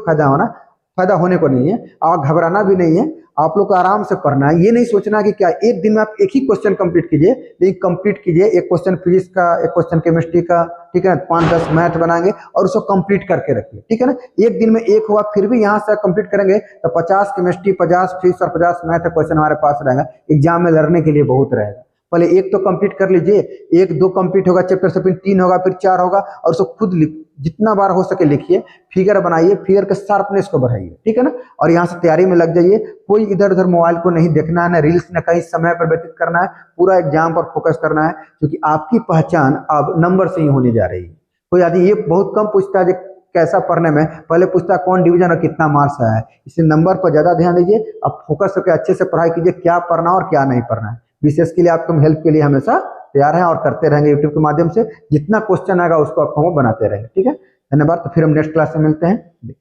फायदा होने को नहीं है। और घबराना भी नहीं है, आप लोग को आराम से पढ़ना है। ये नहीं सोचना कि क्या एक दिन में आप एक ही क्वेश्चन कंप्लीट कीजिए, लेकिन कंप्लीट कीजिए। एक क्वेश्चन फिजिक्स का, एक क्वेश्चन केमिस्ट्री का, ठीक है, 5-10 मैथ बनाएंगे और उसको कंप्लीट करके रखिए, ठीक है ना। एक दिन में एक हुआ, फिर भी यहाँ से कंप्लीट करेंगे तो 50 केमिस्ट्री, 50 फिजिक्स और 50 मैथ क्वेश्चन हमारे पास रहेगा। एग्जाम में लड़ने के लिए बहुत रहेगा। पहले एक तो कंप्लीट कर लीजिए, 1-2 कंप्लीट होगा चैप्टर से, फिर 3 होगा, फिर 4 होगा, और उसको खुद जितना बार हो सके लिखिए, फिगर बनाइए, फिगर के शार्पनेस को बढ़ाइए, ठीक है ना। और यहाँ से तैयारी में लग जाइए। कोई इधर उधर मोबाइल को नहीं देखना है, ना रील्स, न कहीं समय पर व्यतीत करना है, पूरा एग्जाम पर फोकस करना है, क्योंकि आपकी पहचान अब नंबर से ही होने जा रही है। कोई आदमी ये बहुत कम पूछता है कैसा पढ़ने में, पहले पूछता है कौन डिवीजन और कितना मार्क्स आया है। इसलिए नंबर पर ज्यादा ध्यान दीजिए, अब फोकस करके अच्छे से पढ़ाई कीजिए, क्या पढ़ना और क्या नहीं पढ़ना है। विशेष के लिए आपको हम हेल्प के लिए हमेशा तैयार हैं और करते रहेंगे यूट्यूब के माध्यम से। जितना क्वेश्चन आएगा उसको आपको हम बनाते रहेंगे, ठीक है। धन्यवाद। तो फिर हम नेक्स्ट क्लास में मिलते हैं।